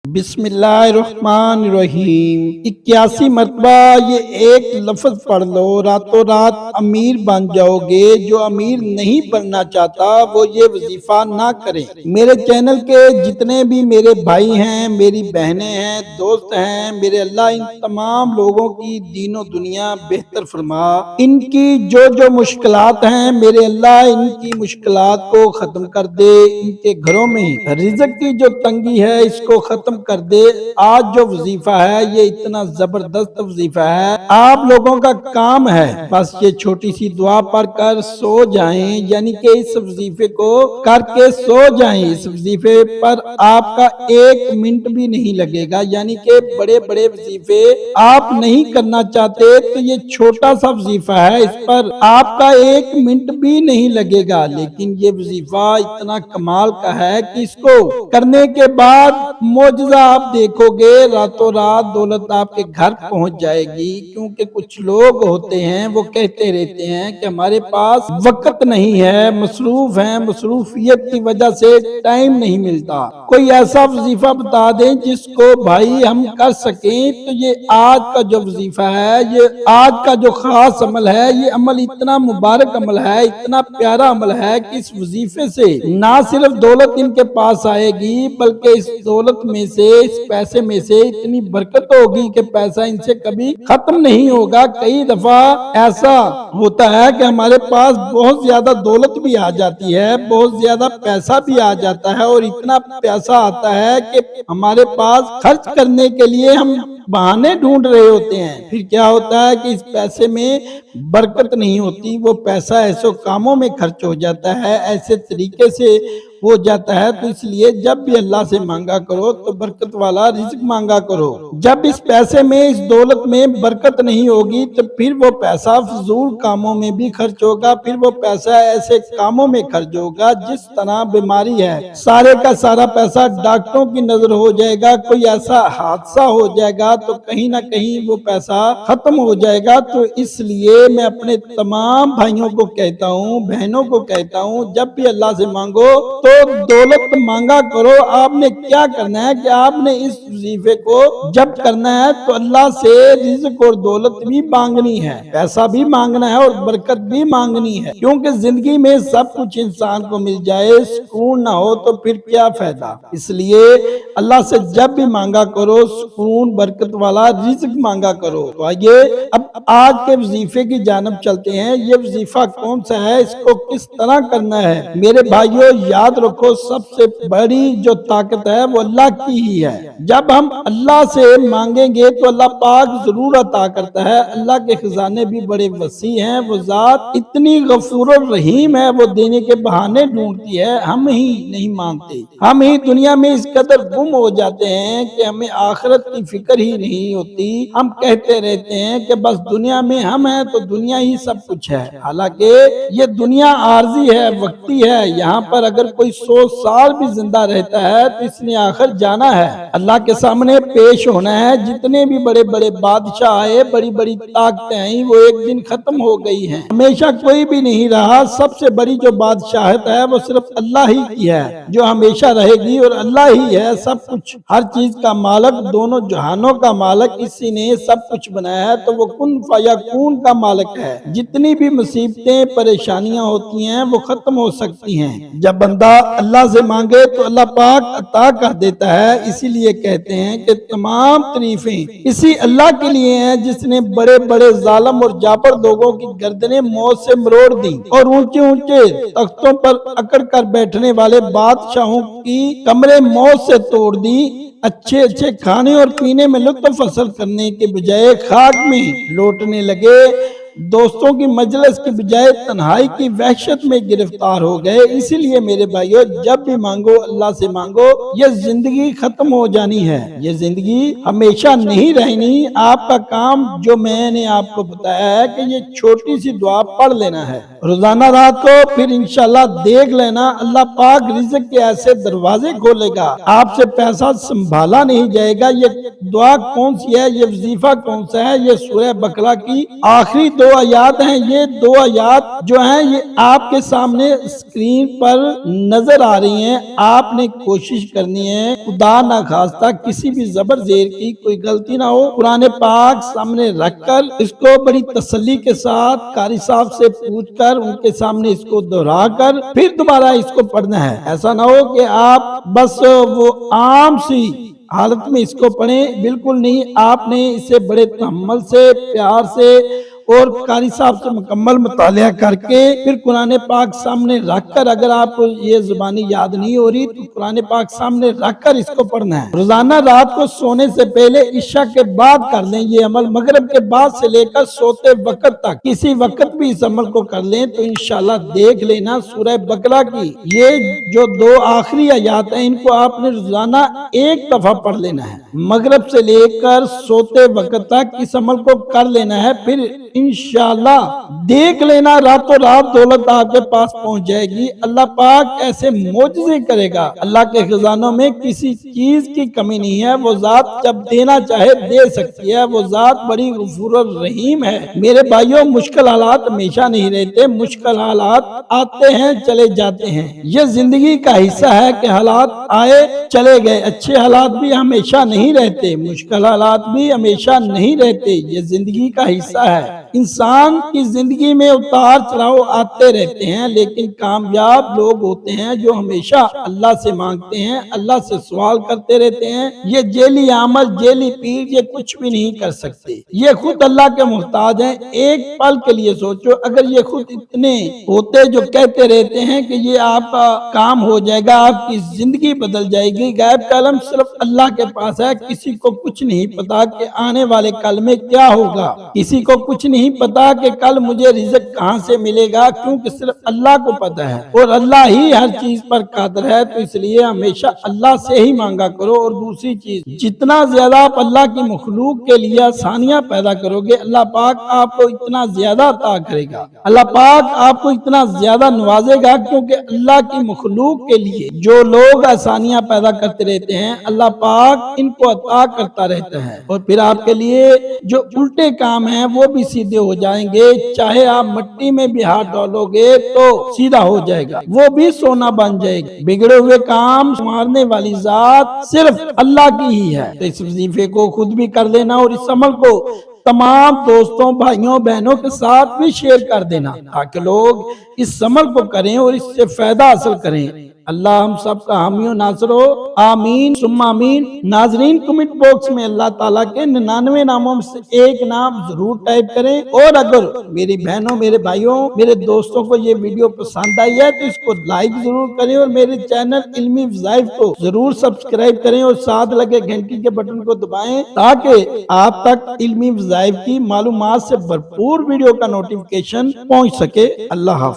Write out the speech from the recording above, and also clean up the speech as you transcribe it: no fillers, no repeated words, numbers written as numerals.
بسم اللہ الرحمن الرحیم 81 مرتبہ یہ ایک لفظ پڑھ لو، راتوں رات امیر بن جاؤ گے۔ جو امیر نہیں بننا چاہتا وہ یہ وظیفہ نہ کرے۔ میرے چینل کے جتنے بھی میرے بھائی ہیں، میری بہنیں ہیں، دوست ہیں، میرے اللہ ان تمام لوگوں کی دین و دنیا بہتر فرما۔ ان کی جو مشکلات ہیں میرے اللہ ان کی مشکلات کو ختم کر دے۔ ان کے گھروں میں رزق کی جو تنگی ہے اس کو ختم کر دے۔ آج جو وظیفہ ہے یہ اتنا زبردست وظیفہ ہے، آپ لوگوں کا کام ہے بس یہ چھوٹی سی دعا پڑھ کر سو جائیں، یعنی کہ اس وظیفے کو کر کے سو جائیں۔ اس وظیفے پر آپ کا 1 منٹ بھی نہیں لگے گا، یعنی کہ بڑے بڑے وظیفے آپ نہیں کرنا چاہتے تو یہ چھوٹا سا وظیفہ ہے، اس پر آپ کا 1 منٹ بھی نہیں لگے گا، لیکن یہ وظیفہ اتنا کمال کا ہے کہ اس کو کرنے کے بعد معجزہ آپ دیکھو گے، راتوں رات دولت آپ کے گھر پہنچ جائے گی۔ کیونکہ کچھ لوگ ہوتے ہیں وہ کہتے رہتے ہیں کہ ہمارے پاس وقت نہیں ہے، مصروف ہیں، مصروفیت کی وجہ سے ٹائم نہیں ملتا۔ کوئی ایسا وظیفہ بتا دیں جس کو بھائی ہم کر سکیں، تو یہ آج کا جو وظیفہ ہے، یہ آج کا جو خاص عمل ہے، یہ عمل اتنا مبارک عمل ہے، اتنا پیارا عمل ہے کہ اس وظیفے سے نہ صرف دولت ان کے پاس آئے گی بلکہ اس دولت میں سے، اس پیسے میں سے اتنی برکت ہوگی کہ پیسہ ان سے کبھی ختم نہیں ہوگا۔ کئی دفعہ ایسا ہوتا ہے کہ ہمارے پاس بہت زیادہ دولت بھی آ جاتی ہے، بہت زیادہ پیسہ بھی آ جاتا ہے، اور اتنا پیسہ آتا ہے کہ ہمارے پاس خرچ کرنے کے لیے ہم بہانے ڈھونڈ رہے ہوتے ہیں۔ پھر کیا ہوتا ہے کہ اس پیسے میں برکت نہیں ہوتی، وہ پیسہ ایسے کاموں میں خرچ ہو جاتا ہے، ایسے طریقے سے ہو جاتا ہے۔ تو اس لیے جب بھی اللہ سے مانگا کرو تو برکت والا رزق مانگا کرو۔ جب اس پیسے میں، اس دولت میں برکت نہیں ہوگی تو پھر وہ پیسہ فضول کاموں میں بھی خرچ ہوگا، پھر وہ پیسہ ایسے کاموں میں خرچ ہوگا جس طرح بیماری ہے، سارے کا سارا پیسہ ڈاکٹروں کی نظر ہو جائے گا، کوئی ایسا حادثہ ہو جائے گا تو کہیں نہ کہیں وہ پیسہ ختم ہو جائے گا۔ تو اس لیے میں اپنے تمام بھائیوں کو کہتا ہوں، بہنوں کو کہتا ہوں، جب بھی اللہ سے مانگو تو دولت مانگا کرو۔ آپ نے کیا کرنا ہے کہ آپ نے اس وظیفے کو جب کرنا ہے تو اللہ سے رزق اور دولت بھی مانگنی ہے، پیسہ بھی مانگنا ہے اور برکت بھی مانگنی ہے، کیونکہ زندگی میں سب کچھ انسان کو مل جائے، سکون نہ ہو تو پھر کیا فائدہ۔ اس لیے اللہ سے جب بھی مانگا کرو سکون، برکت والا رزق مانگا کرو۔ تو آئیے اب آج کے وظیفے کی جانب چلتے ہیں۔ یہ وظیفہ کون سا ہے، اس کو کس طرح کرنا ہے؟ میرے بھائیوں یاد رکھو، سب سے بڑی جو طاقت ہے وہ اللہ کی ہی ہے۔ جب ہم اللہ سے مانگیں گے تو اللہ پاک ضرور عطا کرتا ہے۔ اللہ کے خزانے بھی بڑے وسیع ہیں، وہ ذات اتنی غفور الرحیم ہے، وہ دینے کے بہانے ڈھونڈتی ہے، ہم ہی نہیں مانتے۔ ہم ہی دنیا میں اس قدر گم ہو جاتے ہیں کہ ہمیں آخرت کی فکر ہی نہیں ہوتی۔ ہم کہتے رہتے ہیں کہ بس دنیا میں ہم ہیں تو دنیا ہی سب کچھ ہے، حالانکہ یہ دنیا عارضی ہے، وقتی ہے۔ یہاں پر اگر کوئی 100 سال بھی زندہ رہتا ہے تو اس نے آخر جانا ہے، اللہ کے سامنے پیش ہونا ہے۔ جتنے بھی بڑے بڑے بادشاہ آئے، بڑی بڑی طاقتیں آئیں، وہ ایک دن ختم ہو گئی ہیں، ہمیشہ کوئی بھی نہیں رہا۔ سب سے بڑی جو بادشاہت ہے وہ صرف اللہ ہی کی ہے، جو ہمیشہ رہے گی، اور اللہ ہی ہے سب کچھ، ہر چیز کا مالک، دونوں جہانوں کا مالک اسی نے سب کچھ بنایا ہے، تو وہ کن فیکون کا مالک ہے۔ جتنی بھی مصیبتیں، پریشانیاں ہوتی ہیں وہ ختم ہو سکتی ہیں جب بندہ اللہ سے مانگے تو اللہ پاک عطا کر دیتا ہے۔ اسی لیے کہتے ہیں کہ تمام تعریفیں اسی اللہ کے لیے ہیں جس نے بڑے بڑے ظالم اور جابر لوگوں کی گردنیں موت سے مروڑ دی، اور اونچے اونچے تختوں پر اکڑ کر بیٹھنے والے بادشاہوں کی کمرے موت سے توڑ دی۔ اچھے اچھے کھانے اور پینے میں لطف حاصل کرنے کے بجائے خاک میں لوٹنے لگے، دوستوں کی مجلس کی بجائے تنہائی کی وحشت میں گرفتار ہو گئے۔ اسی لیے میرے بھائیو جب بھی مانگو اللہ سے مانگو، یہ زندگی ختم ہو جانی ہے، یہ زندگی ہمیشہ نہیں رہنی۔ آپ کا کام جو میں نے آپ کو بتایا ہے کہ یہ چھوٹی سی دعا پڑھ لینا ہے روزانہ رات کو، پھر انشاءاللہ دیکھ لینا اللہ پاک رزق کے ایسے دروازے کھولے گا، آپ سے پیسہ سنبھالا نہیں جائے گا۔ یہ دعا کون سی ہے، یہ وظیفہ کون سا ہے؟ یہ سورہ بقرہ کی آخری دو آیات ہیں، یہ دو آیات جو ہیں یہ آپ کے سامنے اسکرین پر نظر آ رہی ہیں۔ آپ نے کوشش کرنی ہے خدا نہ خواستہ کسی بھی زبر زیر کی کوئی غلطی نہ ہو، قرآن پاک سامنے رکھ کر اس کو بڑی تسلی کے ساتھ قاری صاحب سے پوچھ کر ان کے سامنے اس کو دہرا کر پھر دوبارہ اس کو پڑھنا ہے۔ ایسا نہ ہو کہ آپ بس وہ عام سی حالت میں اس کو پڑھیں، بالکل نہیں، آپ نے اسے بڑے تحمل سے، پیار سے اور قاری صاحب سے مکمل مطالعہ کر کے پھر قرآن پاک سامنے رکھ کر، اگر آپ کو یہ زبانی یاد نہیں ہو رہی تو قرآن پاک سامنے رکھ کر اس کو پڑھنا ہے۔ روزانہ رات کو سونے سے پہلے عشاء کے بعد کر لیں یہ عمل، مغرب کے بعد سے لے کر سوتے وقت تک کسی وقت بھی اس عمل کو کر لیں تو انشاءاللہ دیکھ لینا سورہ بقرہ کی یہ جو دو آخری آیات ہیں ان کو آپ نے روزانہ ایک دفعہ پڑھ لینا ہے، مغرب سے لے کر سوتے وقت تک اس عمل کو کر لینا ہے، پھر انشاءاللہ دیکھ لینا راتوں رات دولت آپ کے پاس پہنچ جائے گی۔ اللہ پاک ایسے معجزے کرے گا، اللہ کے خزانوں میں کسی چیز کی کمی نہیں ہے، وہ ذات جب دینا چاہے دے سکتی ہے، وہ ذات بڑی غفور الرحیم ہے۔ میرے بھائیوں، مشکل حالات ہمیشہ نہیں رہتے، مشکل حالات آتے ہیں چلے جاتے ہیں، یہ زندگی کا حصہ ہے کہ حالات آئے چلے گئے، اچھے حالات بھی ہمیشہ نہیں رہتے، مشکل حالات بھی ہمیشہ نہیں رہتے، یہ زندگی کا حصہ ہے۔ انسان کی زندگی میں اتار چڑھاؤ آتے رہتے ہیں، لیکن کامیاب لوگ ہوتے ہیں جو ہمیشہ اللہ سے مانگتے ہیں، اللہ سے سوال کرتے رہتے ہیں۔ یہ جیلی عمل، جیلی پیر یہ کچھ بھی نہیں کر سکتے، یہ خود اللہ کے محتاج ہیں۔ ایک پل کے لیے سوچو، اگر یہ خود اتنے ہوتے جو کہتے رہتے ہیں کہ یہ آپ کا کام ہو جائے گا، آپ کی زندگی بدل جائے گی، غیب کا علم صرف اللہ کے پاس ہے، کسی کو کچھ نہیں پتا کہ آنے والے کل میں کیا ہوگا، کسی کو کچھ نہیں پتا کہ کل مجھے رزق کہاں سے ملے گا، کیونکہ صرف اللہ کو پتا ہے اور اللہ ہی ہر چیز پر قادر ہے۔ تو اس لیے ہمیشہ اللہ سے ہی مانگا کرو۔ اور دوسری چیز، جتنا زیادہ آپ اللہ کی مخلوق کے لیے آسانیاں پیدا کرو گے، اللہ پاک آپ کو اتنا زیادہ عطا کرے گا، اللہ پاک آپ کو اتنا زیادہ نوازے گا، کیونکہ اللہ کی مخلوق کے لیے جو لوگ آسانیاں پیدا کرتے رہتے ہیں اللہ پاک ان کو عطا کرتا رہتا ہے، اور پھر آپ کے لیے جو الٹے کام ہیں وہ بھی سیدھے ہو جائیں گے۔ چاہے آپ مٹی میں بھی ہاتھ ڈالو گے تو سیدھا ہو جائے گا، وہ بھی سونا بن جائے گا۔ بگڑے ہوئے کام سنوارنے والی ذات صرف اللہ کی ہی ہے۔ تو اس وظیفے کو خود بھی کر لینا اور اس عمل کو تمام دوستوں، بھائیوں، بہنوں کے ساتھ بھی شیئر کر دینا تاکہ لوگ اس عمل کو کریں اور اس سے فائدہ حاصل کریں۔ اللہ ہم سب کا حامی و ناصر ہو، آمین ثم آمین۔ ناظرین، کمنٹ باکس میں اللہ تعالیٰ کے 99 ناموں میں سے ایک نام ضرور ٹائپ کریں، اور اگر میری بہنوں، میرے بھائیوں، میرے دوستوں کو یہ ویڈیو پسند آئی ہے تو اس کو لائک ضرور کریں، اور میرے چینل علمی وظائف کو ضرور سبسکرائب کریں اور ساتھ لگے گھنٹی کے بٹن کو دبائیں تاکہ آپ تک علمی وظائف کی معلومات سے بھرپور ویڈیو کا نوٹیفیکیشن پہنچ سکے۔ اللہ حافظ۔